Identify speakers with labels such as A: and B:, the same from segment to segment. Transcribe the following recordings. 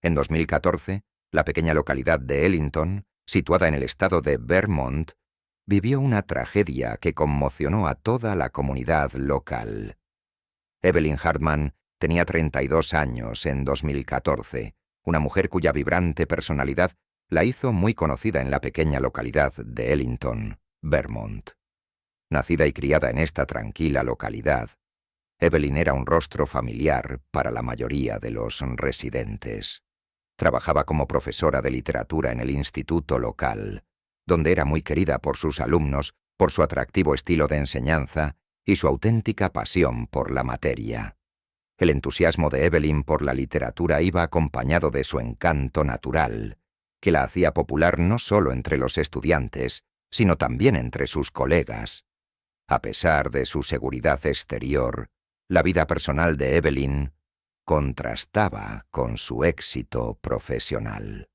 A: En 2014, la pequeña localidad de Ellington, situada en el estado de Vermont, vivió una tragedia que conmocionó a toda la comunidad local. Evelyn Hartman tenía 32 años en 2014, una mujer cuya vibrante personalidad la hizo muy conocida en la pequeña localidad de Ellington, Vermont. Nacida y criada en esta tranquila localidad, Evelyn era un rostro familiar para la mayoría de los residentes. Trabajaba como profesora de literatura en el instituto local, donde era muy querida por sus alumnos por su atractivo estilo de enseñanza y su auténtica pasión por la materia. El entusiasmo de Evelyn por la literatura iba acompañado de su encanto natural, que la hacía popular no solo entre los estudiantes, sino también entre sus colegas. A pesar de su seguridad exterior, la vida personal de Evelyn contrastaba con su éxito profesional.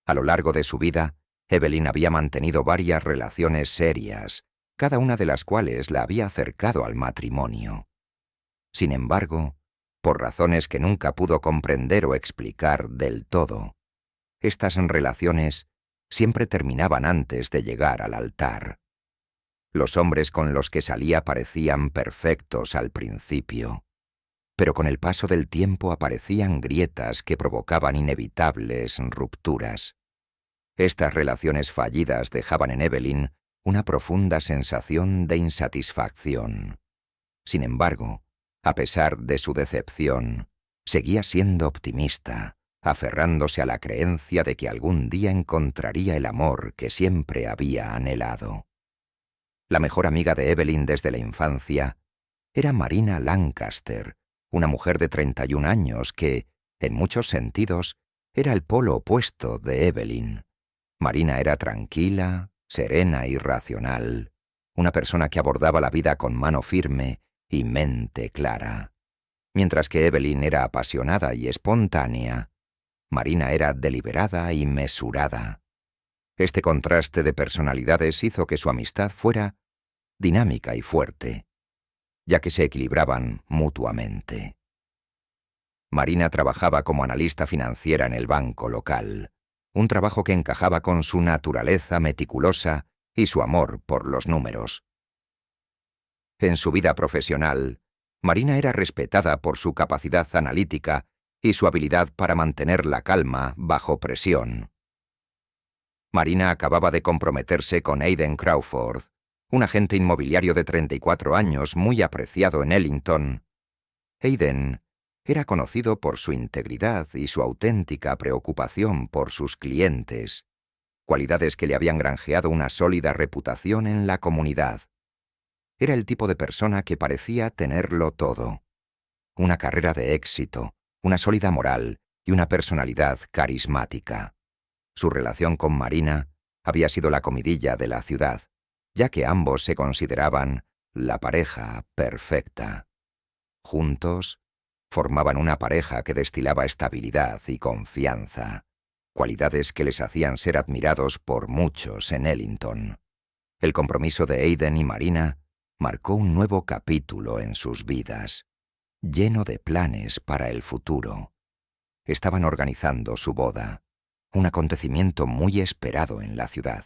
A: A lo largo de su vida, Evelyn había mantenido varias relaciones serias, cada una de las cuales la había acercado al matrimonio. Sin embargo, por razones que nunca pudo comprender o explicar del todo, estas relaciones siempre terminaban antes de llegar al altar. Los hombres con los que salía parecían perfectos al principio, pero con el paso del tiempo aparecían grietas que provocaban inevitables rupturas. Estas relaciones fallidas dejaban en Evelyn una profunda sensación de insatisfacción. Sin embargo, a pesar de su decepción, seguía siendo optimista, aferrándose a la creencia de que algún día encontraría el amor que siempre había anhelado. La mejor amiga de Evelyn desde la infancia era Marina Lancaster, una mujer de 31 años que, en muchos sentidos, era el polo opuesto de Evelyn. Marina era tranquila, serena y racional, una persona que abordaba la vida con mano firme y mente clara. Mientras que Evelyn era apasionada y espontánea, Marina era deliberada y mesurada. Este contraste de personalidades hizo que su amistad fuera dinámica y fuerte, ya que se equilibraban mutuamente. Marina trabajaba como analista financiera en el banco local, un trabajo que encajaba con su naturaleza meticulosa y su amor por los números. En su vida profesional, Marina era respetada por su capacidad analítica y su habilidad para mantener la calma bajo presión. Marina acababa de comprometerse con Aidan Crawford, un agente inmobiliario de 34 años muy apreciado en Ellington. Aidan era conocido por su integridad y su auténtica preocupación por sus clientes, cualidades que le habían granjeado una sólida reputación en la comunidad. Era el tipo de persona que parecía tenerlo todo: una carrera de éxito, una sólida moral y una personalidad carismática. Su relación con Marina había sido la comidilla de la ciudad, ya que ambos se consideraban la pareja perfecta. Juntos, formaban una pareja que destilaba estabilidad y confianza, cualidades que les hacían ser admirados por muchos en Ellington. El compromiso de Aidan y Marina marcó un nuevo capítulo en sus vidas, lleno de planes para el futuro. Estaban organizando su boda, un acontecimiento muy esperado en la ciudad.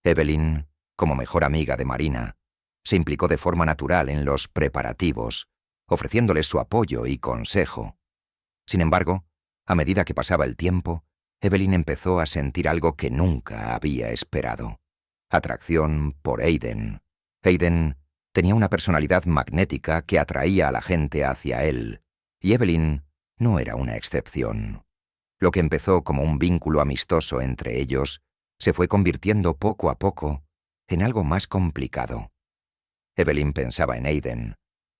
A: Evelyn, como mejor amiga de Marina, se implicó de forma natural en los preparativos, ofreciéndoles su apoyo y consejo. Sin embargo, a medida que pasaba el tiempo, Evelyn empezó a sentir algo que nunca había esperado: atracción por Aidan. Aidan tenía una personalidad magnética que atraía a la gente hacia él, y Evelyn no era una excepción. Lo que empezó como un vínculo amistoso entre ellos se fue convirtiendo poco a poco en algo más complicado. Evelyn pensaba en Aidan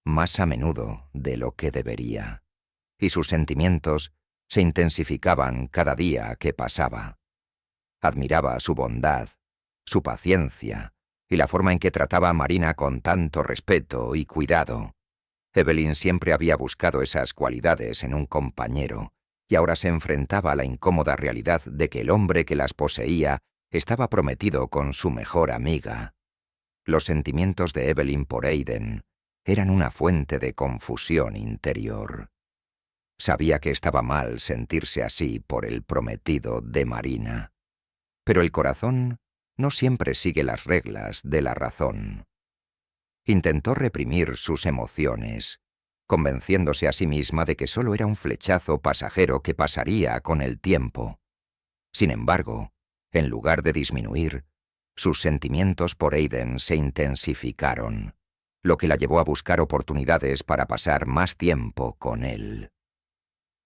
A: más a menudo de lo que debería, y sus sentimientos se intensificaban cada día que pasaba. Admiraba su bondad, su paciencia y la forma en que trataba a Marina con tanto respeto y cuidado. Evelyn siempre había buscado esas cualidades en un compañero, y ahora se enfrentaba a la incómoda realidad de que el hombre que las poseía estaba prometido con su mejor amiga. Los sentimientos de Evelyn por Aidan eran una fuente de confusión interior. Sabía que estaba mal sentirse así por el prometido de Marina. Pero el corazón no siempre sigue las reglas de la razón. Intentó reprimir sus emociones, convenciéndose a sí misma de que solo era un flechazo pasajero que pasaría con el tiempo. Sin embargo, en lugar de disminuir, sus sentimientos por Aiden se intensificaron, lo que la llevó a buscar oportunidades para pasar más tiempo con él.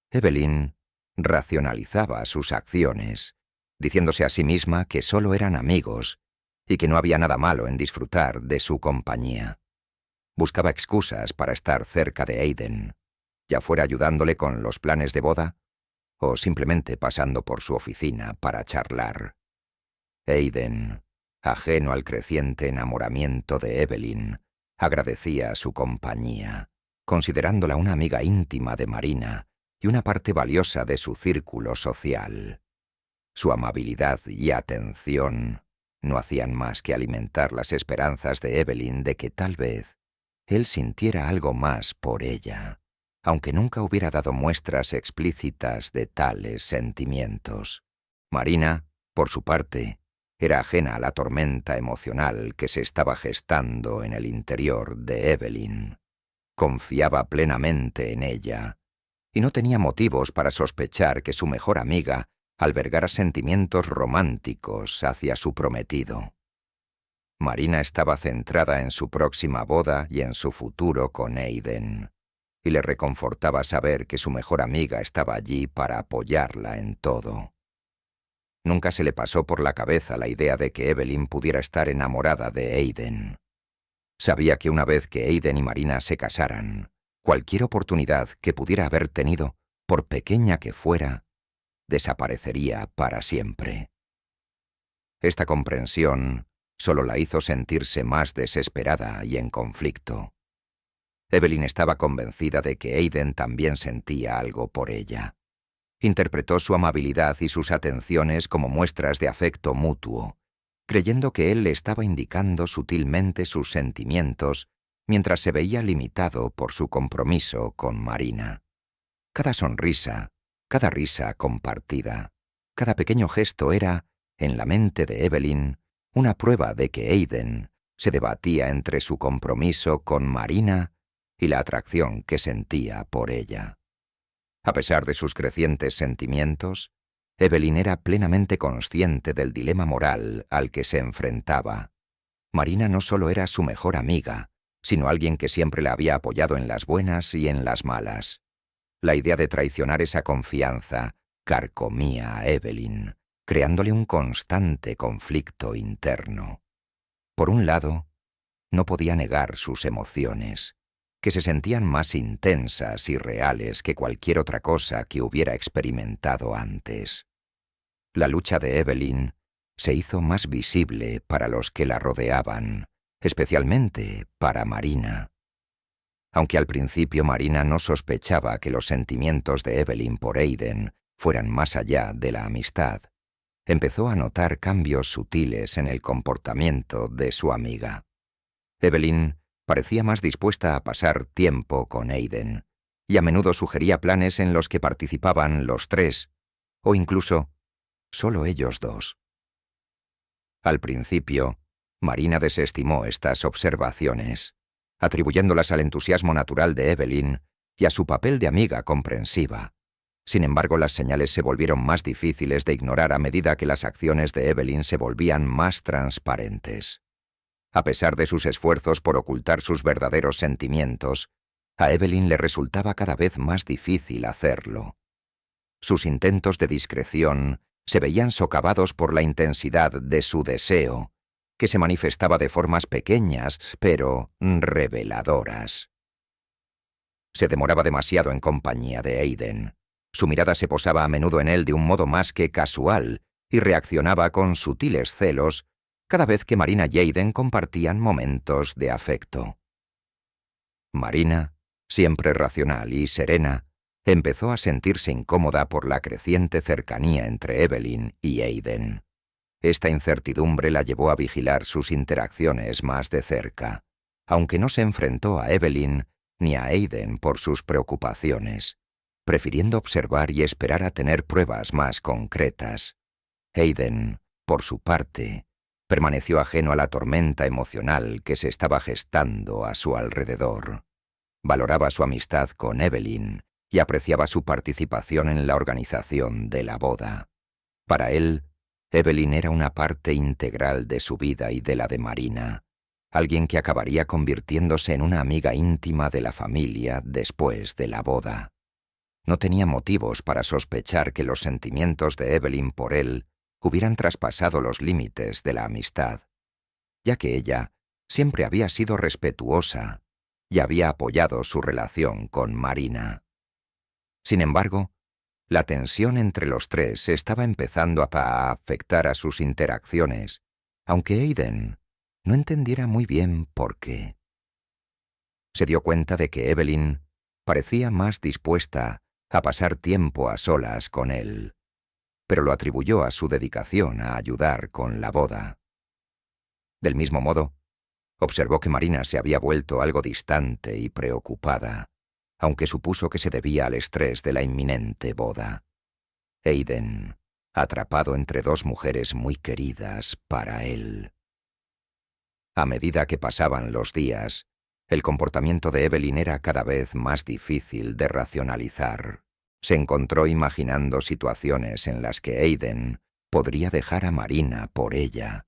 A: Evelyn racionalizaba sus acciones, diciéndose a sí misma que solo eran amigos y que no había nada malo en disfrutar de su compañía. Buscaba excusas para estar cerca de Aiden, ya fuera ayudándole con los planes de boda o simplemente pasando por su oficina para charlar. Aiden, ajeno al creciente enamoramiento de Evelyn, agradecía su compañía, considerándola una amiga íntima de Marina y una parte valiosa de su círculo social. Su amabilidad y atención no hacían más que alimentar las esperanzas de Evelyn de que tal vez él sintiera algo más por ella, aunque nunca hubiera dado muestras explícitas de tales sentimientos. Marina, por su parte, era ajena a la tormenta emocional que se estaba gestando en el interior de Evelyn. Confiaba plenamente en ella, y no tenía motivos para sospechar que su mejor amiga albergara sentimientos románticos hacia su prometido. Marina estaba centrada en su próxima boda y en su futuro con Aiden, y le reconfortaba saber que su mejor amiga estaba allí para apoyarla en todo. Nunca se le pasó por la cabeza la idea de que Evelyn pudiera estar enamorada de Aiden. Sabía que una vez que Aiden y Marina se casaran, cualquier oportunidad que pudiera haber tenido, por pequeña que fuera, desaparecería para siempre. Esta comprensión solo la hizo sentirse más desesperada y en conflicto. Evelyn estaba convencida de que Aiden también sentía algo por ella. Interpretó su amabilidad y sus atenciones como muestras de afecto mutuo, creyendo que él le estaba indicando sutilmente sus sentimientos mientras se veía limitado por su compromiso con Marina. Cada sonrisa, cada risa compartida, cada pequeño gesto era, en la mente de Evelyn, una prueba de que Aiden se debatía entre su compromiso con Marina y la atracción que sentía por ella. A pesar de sus crecientes sentimientos, Evelyn era plenamente consciente del dilema moral al que se enfrentaba. Marina no solo era su mejor amiga, sino alguien que siempre la había apoyado en las buenas y en las malas. La idea de traicionar esa confianza carcomía a Evelyn, creándole un constante conflicto interno. Por un lado, no podía negar sus emociones, que se sentían más intensas y reales que cualquier otra cosa que hubiera experimentado antes. La lucha de Evelyn se hizo más visible para los que la rodeaban, especialmente para Marina. Aunque al principio Marina no sospechaba que los sentimientos de Evelyn por Aiden fueran más allá de la amistad, empezó a notar cambios sutiles en el comportamiento de su amiga. Evelyn parecía más dispuesta a pasar tiempo con Aiden, y a menudo sugería planes en los que participaban los tres, o incluso solo ellos dos. Al principio, Marina desestimó estas observaciones, atribuyéndolas al entusiasmo natural de Evelyn y a su papel de amiga comprensiva. Sin embargo, las señales se volvieron más difíciles de ignorar a medida que las acciones de Evelyn se volvían más transparentes. A pesar de sus esfuerzos por ocultar sus verdaderos sentimientos, a Evelyn le resultaba cada vez más difícil hacerlo. Sus intentos de discreción se veían socavados por la intensidad de su deseo, que se manifestaba de formas pequeñas, pero reveladoras. Se demoraba demasiado en compañía de Aiden. Su mirada se posaba a menudo en él de un modo más que casual y reaccionaba con sutiles celos cada vez que Marina y Aiden compartían momentos de afecto. Marina, siempre racional y serena, empezó a sentirse incómoda por la creciente cercanía entre Evelyn y Aiden. Esta incertidumbre la llevó a vigilar sus interacciones más de cerca, aunque no se enfrentó a Evelyn ni a Aiden por sus preocupaciones. prefiriendo observar y esperar a tener pruebas más concretas. Aidan, por su parte, permaneció ajeno a la tormenta emocional que se estaba gestando a su alrededor. Valoraba su amistad con Evelyn y apreciaba su participación en la organización de la boda. Para él, Evelyn era una parte integral de su vida y de la de Marina, alguien que acabaría convirtiéndose en una amiga íntima de la familia después de la boda. No tenía motivos para sospechar que los sentimientos de Evelyn por él hubieran traspasado los límites de la amistad, ya que ella siempre había sido respetuosa y había apoyado su relación con Marina. Sin embargo, la tensión entre los tres estaba empezando a afectar a sus interacciones, aunque Aidan no entendiera muy bien por qué. Se dio cuenta de que Evelyn parecía más dispuesta a pasar tiempo a solas con él, pero lo atribuyó a su dedicación a ayudar con la boda. Del mismo modo, observó que Marina se había vuelto algo distante y preocupada, aunque supuso que se debía al estrés de la inminente boda. Aidan, atrapado entre dos mujeres muy queridas para él. A medida que pasaban los días, el comportamiento de Evelyn era cada vez más difícil de racionalizar. Se encontró imaginando situaciones en las que Aidan podría dejar a Marina por ella,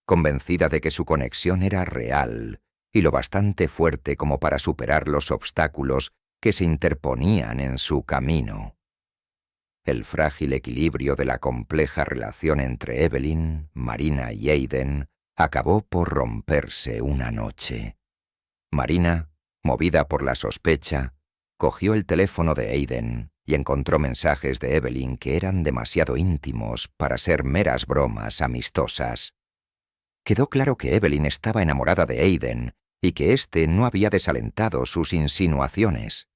A: convencida de que su conexión era real y lo bastante fuerte como para superar los obstáculos que se interponían en su camino. El frágil equilibrio de la compleja relación entre Evelyn, Marina y Aidan acabó por romperse una noche. Marina, movida por la sospecha, cogió el teléfono de Aidan y encontró mensajes de Evelyn que eran demasiado íntimos para ser meras bromas amistosas. Quedó claro que Evelyn estaba enamorada de Aidan y que éste no había desalentado sus insinuaciones.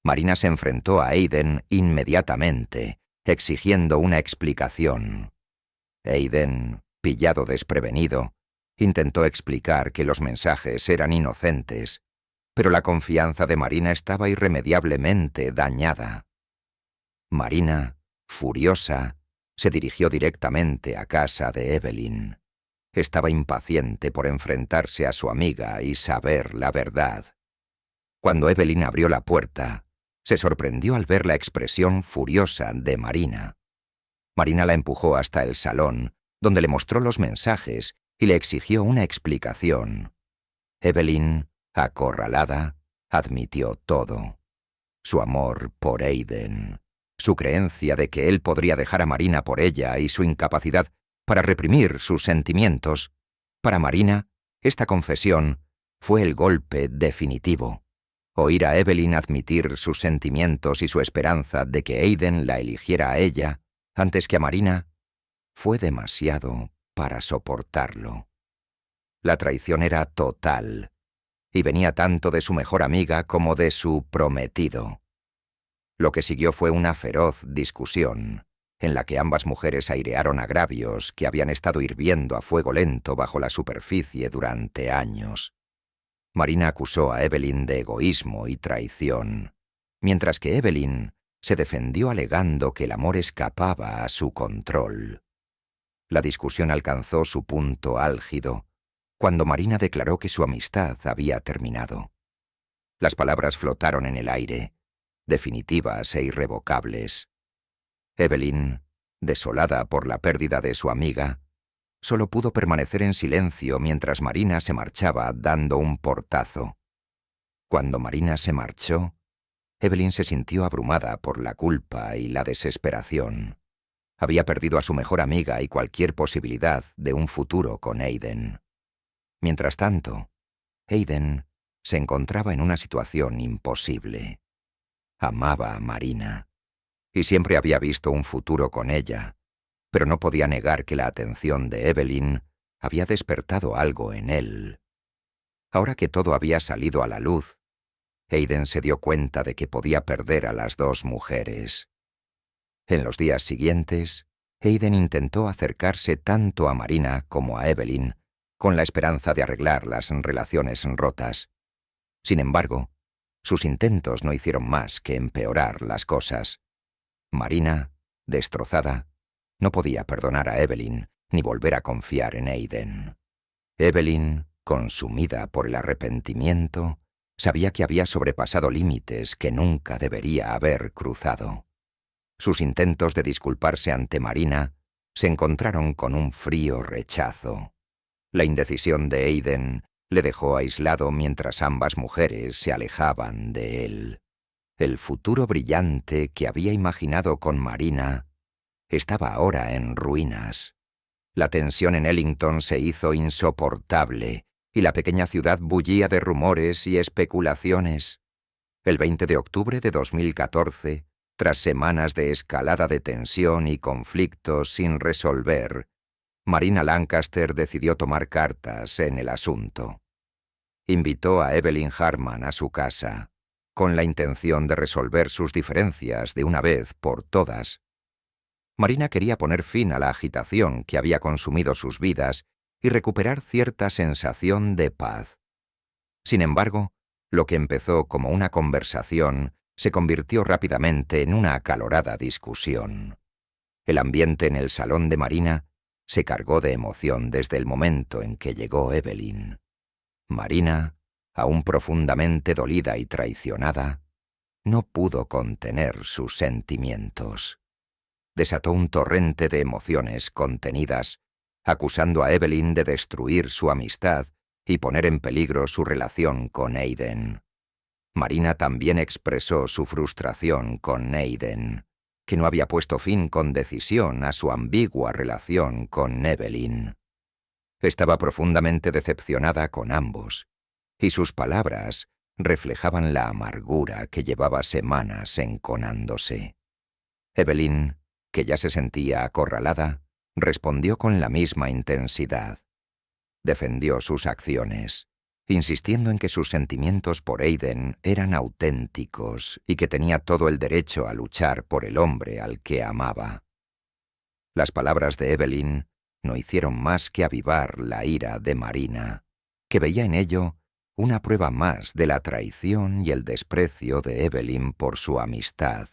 A: Marina se enfrentó a Aidan inmediatamente, exigiendo una explicación. Aidan, pillado desprevenido, intentó explicar que los mensajes eran inocentes, pero la confianza de Marina estaba irremediablemente dañada. Marina, furiosa, se dirigió directamente a casa de Evelyn. Estaba impaciente por enfrentarse a su amiga y saber la verdad. Cuando Evelyn abrió la puerta, se sorprendió al ver la expresión furiosa de Marina. Marina la empujó hasta el salón, donde le mostró los mensajes y le exigió una explicación. Evelyn, acorralada, admitió todo. Su amor por Aidan, su creencia de que él podría dejar a Marina por ella y su incapacidad para reprimir sus sentimientos. Para Marina, esta confesión fue el golpe definitivo. Oír a Evelyn admitir sus sentimientos y su esperanza de que Aidan la eligiera a ella antes que a Marina fue demasiado para soportarlo. La traición era total, y venía tanto de su mejor amiga como de su prometido. Lo que siguió fue una feroz discusión, en la que ambas mujeres airearon agravios que habían estado hirviendo a fuego lento bajo la superficie durante años. Marina acusó a Evelyn de egoísmo y traición, mientras que Evelyn se defendió alegando que el amor escapaba a su control. La discusión alcanzó su punto álgido cuando Marina declaró que su amistad había terminado. Las palabras flotaron en el aire, definitivas e irrevocables. Evelyn, desolada por la pérdida de su amiga, solo pudo permanecer en silencio mientras Marina se marchaba dando un portazo. Cuando Marina se marchó, Evelyn se sintió abrumada por la culpa y la desesperación. Había perdido a su mejor amiga y cualquier posibilidad de un futuro con Aidan. Mientras tanto, Aidan se encontraba en una situación imposible. Amaba a Marina, y siempre había visto un futuro con ella, pero no podía negar que la atención de Evelyn había despertado algo en él. Ahora que todo había salido a la luz, Aidan se dio cuenta de que podía perder a las dos mujeres. En los días siguientes, Aidan intentó acercarse tanto a Marina como a Evelyn, con la esperanza de arreglar las relaciones rotas. Sin embargo, Sus intentos no hicieron más que empeorar las cosas. Marina, destrozada, no podía perdonar a Evelyn ni volver a confiar en Aiden. Evelyn, consumida por el arrepentimiento, sabía que había sobrepasado límites que nunca debería haber cruzado. Sus intentos de disculparse ante Marina se encontraron con un frío rechazo. La indecisión de Aiden le dejó aislado mientras ambas mujeres se alejaban de él. El futuro brillante que había imaginado con Marina estaba ahora en ruinas. La tensión en Ellington se hizo insoportable y la pequeña ciudad bullía de rumores y especulaciones. El 20 de octubre de 2014, tras semanas de escalada de tensión y conflictos sin resolver, Marina Lancaster decidió tomar cartas en el asunto. Invitó a Evelyn Harman a su casa, con la intención de resolver sus diferencias de una vez por todas. Marina quería poner fin a la agitación que había consumido sus vidas y recuperar cierta sensación de paz. Sin embargo, lo que empezó como una conversación se convirtió rápidamente en una acalorada discusión. El ambiente en el salón de Marina se cargó de emoción desde el momento en que llegó Evelyn. Marina, aún profundamente dolida y traicionada, no pudo contener sus sentimientos. Desató un torrente de emociones contenidas, acusando a Evelyn de destruir su amistad y poner en peligro su relación con Aiden. Marina también expresó su frustración con Aiden, que no había puesto fin con decisión a su ambigua relación con Evelyn. Estaba profundamente decepcionada con ambos, y sus palabras reflejaban la amargura que llevaba semanas enconándose. Evelyn, que ya se sentía acorralada, respondió con la misma intensidad. Defendió sus acciones, insistiendo en que sus sentimientos por Aiden eran auténticos y que tenía todo el derecho a luchar por el hombre al que amaba. Las palabras de Evelyn no hicieron más que avivar la ira de Marina, que veía en ello una prueba más de la traición y el desprecio de Evelyn por su amistad.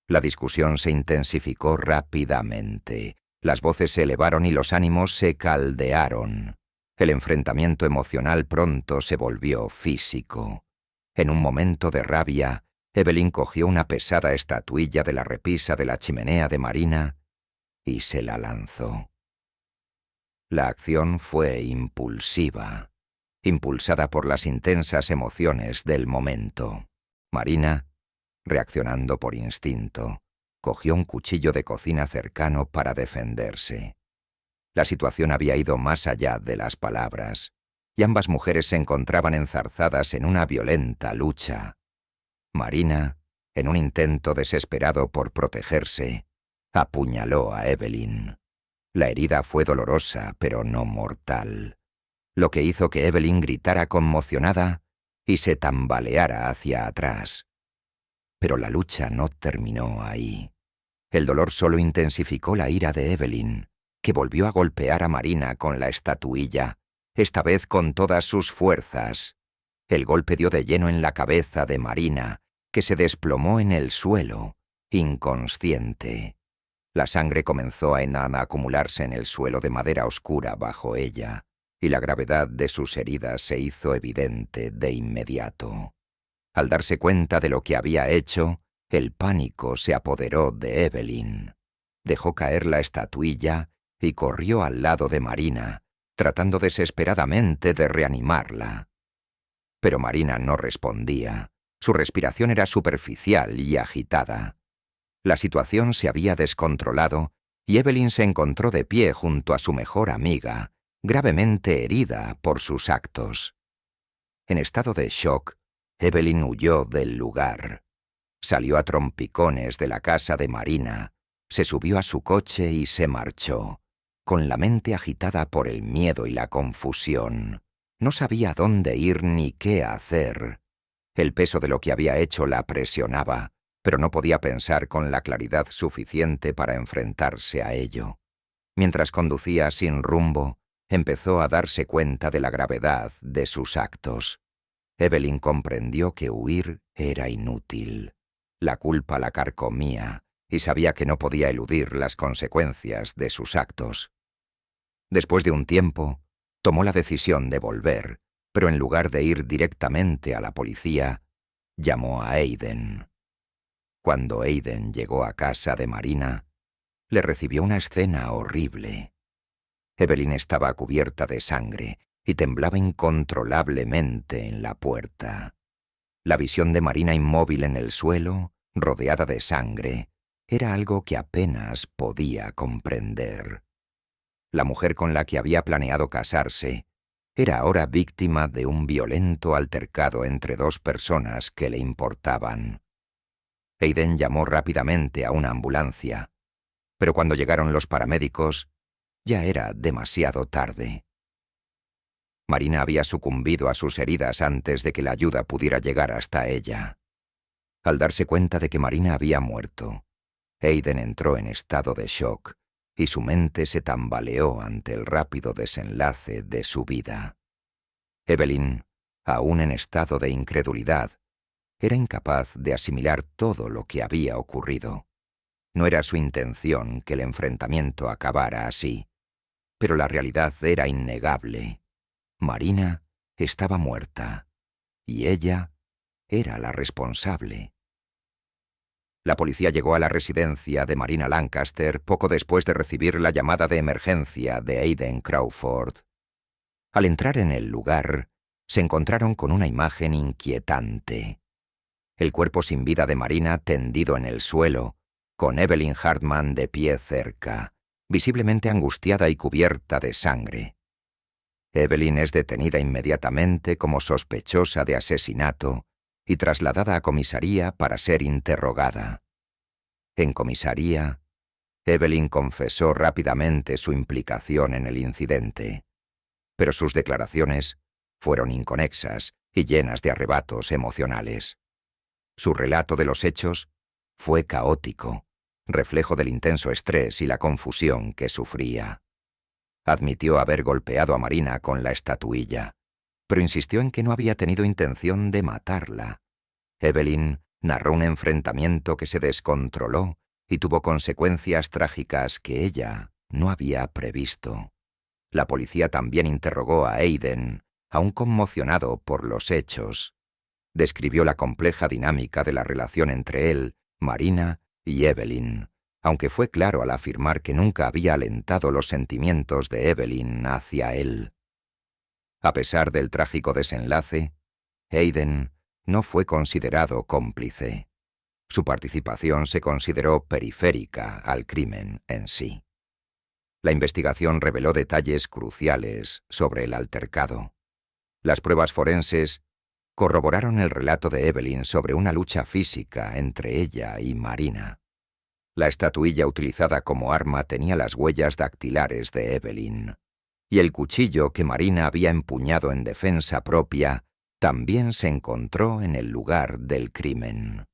A: La discusión se intensificó rápidamente. Las voces se elevaron y los ánimos se caldearon. El enfrentamiento emocional pronto se volvió físico. En un momento de rabia, Evelyn cogió una pesada estatuilla de la repisa de la chimenea de Marina y se la lanzó. La acción fue impulsiva, impulsada por las intensas emociones del momento. Marina, reaccionando por instinto, cogió un cuchillo de cocina cercano para defenderse. La situación había ido más allá de las palabras, y ambas mujeres se encontraban enzarzadas en una violenta lucha. Marina, en un intento desesperado por protegerse, apuñaló a Evelyn. La herida fue dolorosa, pero no mortal, lo que hizo que Evelyn gritara conmocionada y se tambaleara hacia atrás. Pero la lucha no terminó ahí. El dolor solo intensificó la ira de Evelyn, que volvió a golpear a Marina con la estatuilla, esta vez con todas sus fuerzas. El golpe dio de lleno en la cabeza de Marina, que se desplomó en el suelo, inconsciente. La sangre comenzó a acumularse en el suelo de madera oscura bajo ella, y la gravedad de sus heridas se hizo evidente de inmediato. Al darse cuenta de lo que había hecho, el pánico se apoderó de Evelyn. Dejó caer la estatuilla y corrió al lado de Marina, tratando desesperadamente de reanimarla. Pero Marina no respondía. Su respiración era superficial y agitada. La situación se había descontrolado y Evelyn se encontró de pie junto a su mejor amiga, gravemente herida por sus actos. En estado de shock, Evelyn huyó del lugar. Salió a trompicones de la casa de Marina, se subió a su coche y se marchó, con la mente agitada por el miedo y la confusión. No sabía dónde ir ni qué hacer. El peso de lo que había hecho la presionaba, pero no podía pensar con la claridad suficiente para enfrentarse a ello. Mientras conducía sin rumbo, empezó a darse cuenta de la gravedad de sus actos. Evelyn comprendió que huir era inútil. La culpa la carcomía y sabía que no podía eludir las consecuencias de sus actos. Después de un tiempo, tomó la decisión de volver, pero en lugar de ir directamente a la policía, llamó a Aiden. Cuando Aiden llegó a casa de Marina, le recibió una escena horrible. Evelyn estaba cubierta de sangre y temblaba incontrolablemente en la puerta. La visión de Marina inmóvil en el suelo, rodeada de sangre, era algo que apenas podía comprender. La mujer con la que había planeado casarse era ahora víctima de un violento altercado entre dos personas que le importaban. Aiden llamó rápidamente a una ambulancia, pero cuando llegaron los paramédicos, ya era demasiado tarde. Marina había sucumbido a sus heridas antes de que la ayuda pudiera llegar hasta ella. Al darse cuenta de que Marina había muerto, Aiden entró en estado de shock y su mente se tambaleó ante el rápido desenlace de su vida. Evelyn, aún en estado de incredulidad, era incapaz de asimilar todo lo que había ocurrido. No era su intención que el enfrentamiento acabara así, pero la realidad era innegable. Marina estaba muerta, y ella era la responsable. La policía llegó a la residencia de Marina Lancaster poco después de recibir la llamada de emergencia de Aiden Crawford. Al entrar en el lugar, se encontraron con una imagen inquietante. El cuerpo sin vida de Marina tendido en el suelo, con Evelyn Hartman de pie cerca, visiblemente angustiada y cubierta de sangre. Evelyn es detenida inmediatamente como sospechosa de asesinato y trasladada a comisaría para ser interrogada. En comisaría, Evelyn confesó rápidamente su implicación en el incidente, pero sus declaraciones fueron inconexas y llenas de arrebatos emocionales. Su relato de los hechos fue caótico, reflejo del intenso estrés y la confusión que sufría. Admitió haber golpeado a Marina con la estatuilla, pero insistió en que no había tenido intención de matarla. Evelyn narró un enfrentamiento que se descontroló y tuvo consecuencias trágicas que ella no había previsto. La policía también interrogó a Aiden, aún conmocionado por los hechos. Describió la compleja dinámica de la relación entre él, Marina y Evelyn, aunque fue claro al afirmar que nunca había alentado los sentimientos de Evelyn hacia él. A pesar del trágico desenlace, Aiden no fue considerado cómplice. Su participación se consideró periférica al crimen en sí. La investigación reveló detalles cruciales sobre el altercado. Las pruebas forenses corroboraron el relato de Evelyn sobre una lucha física entre ella y Marina. La estatuilla utilizada como arma tenía las huellas dactilares de Evelyn, y el cuchillo que Marina había empuñado en defensa propia también se encontró en el lugar del crimen.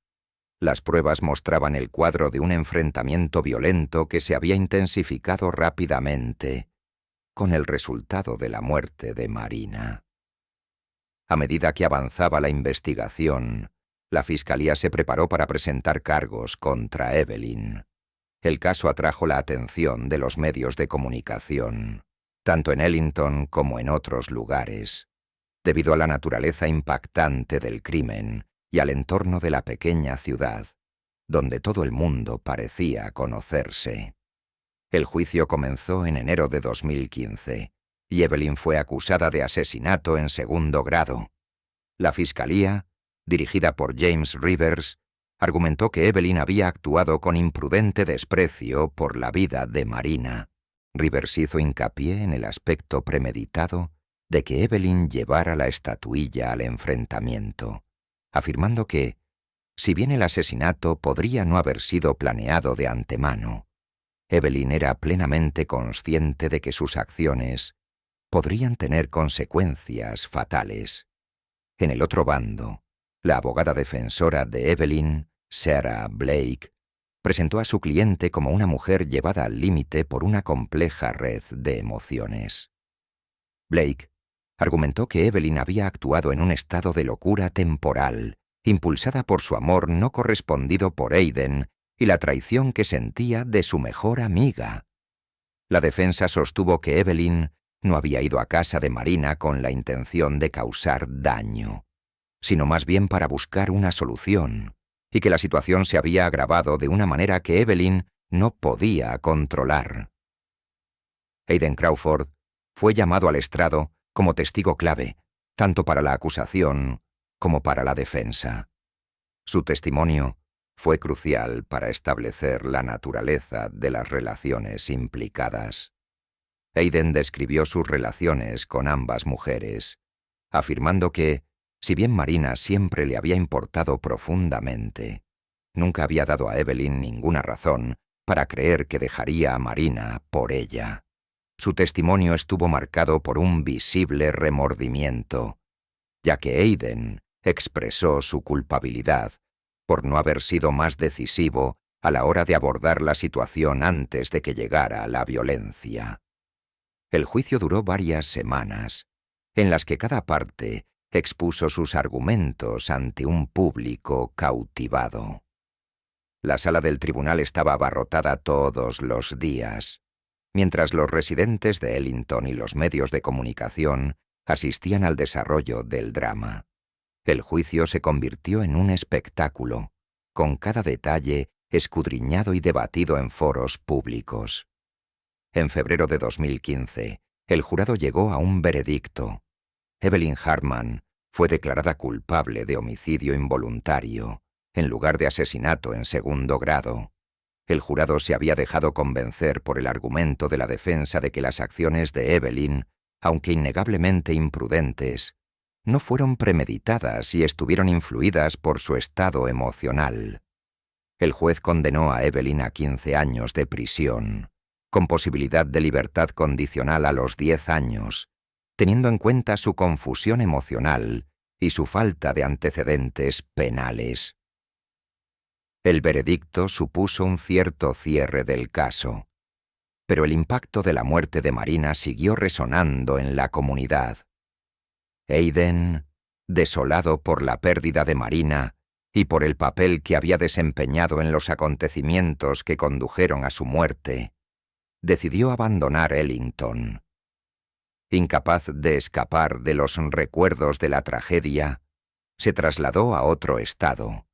A: Las pruebas mostraban el cuadro de un enfrentamiento violento que se había intensificado rápidamente, con el resultado de la muerte de Marina. A medida que avanzaba la investigación, la fiscalía se preparó para presentar cargos contra Evelyn. El caso atrajo la atención de los medios de comunicación, tanto en Ellington como en otros lugares, debido a la naturaleza impactante del crimen y al entorno de la pequeña ciudad, donde todo el mundo parecía conocerse. El juicio comenzó en enero de 2015, y Evelyn fue acusada de asesinato en segundo grado. La fiscalía, dirigida por James Rivers, argumentó que Evelyn había actuado con imprudente desprecio por la vida de Marina. Rivers hizo hincapié en el aspecto premeditado de que Evelyn llevara la estatuilla al enfrentamiento, afirmando que, si bien el asesinato podría no haber sido planeado de antemano, Evelyn era plenamente consciente de que sus acciones podrían tener consecuencias fatales. En el otro bando, la abogada defensora de Evelyn, Sarah Blake, presentó a su cliente como una mujer llevada al límite por una compleja red de emociones. Blake Argumentó que Evelyn había actuado en un estado de locura temporal, impulsada por su amor no correspondido por Aiden y la traición que sentía de su mejor amiga. La defensa sostuvo que Evelyn no había ido a casa de Marina con la intención de causar daño, sino más bien para buscar una solución, y que la situación se había agravado de una manera que Evelyn no podía controlar. Aiden Crawford fue llamado al estrado como testigo clave, tanto para la acusación como para la defensa. Su testimonio fue crucial para establecer la naturaleza de las relaciones implicadas. Aiden describió sus relaciones con ambas mujeres, afirmando que, si bien Marina siempre le había importado profundamente, nunca había dado a Evelyn ninguna razón para creer que dejaría a Marina por ella. Su testimonio estuvo marcado por un visible remordimiento, ya que Aiden expresó su culpabilidad por no haber sido más decisivo a la hora de abordar la situación antes de que llegara la violencia. El juicio duró varias semanas, en las que cada parte expuso sus argumentos ante un público cautivado. La sala del tribunal estaba abarrotada todos los días, mientras los residentes de Ellington y los medios de comunicación asistían al desarrollo del drama. El juicio se convirtió en un espectáculo, con cada detalle escudriñado y debatido en foros públicos. En febrero de 2015, el jurado llegó a un veredicto. Evelyn Hartman fue declarada culpable de homicidio involuntario, en lugar de asesinato en segundo grado. El jurado se había dejado convencer por el argumento de la defensa de que las acciones de Evelyn, aunque innegablemente imprudentes, no fueron premeditadas y estuvieron influidas por su estado emocional. El juez condenó a Evelyn a 15 años de prisión, con posibilidad de libertad condicional a los 10 años, teniendo en cuenta su confusión emocional y su falta de antecedentes penales. El veredicto supuso un cierto cierre del caso, pero el impacto de la muerte de Marina siguió resonando en la comunidad. Aiden, desolado por la pérdida de Marina y por el papel que había desempeñado en los acontecimientos que condujeron a su muerte, decidió abandonar Ellington. Incapaz de escapar de los recuerdos de la tragedia, se trasladó a otro estado,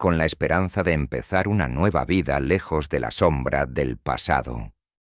A: con la esperanza de empezar una nueva vida lejos de la sombra del pasado.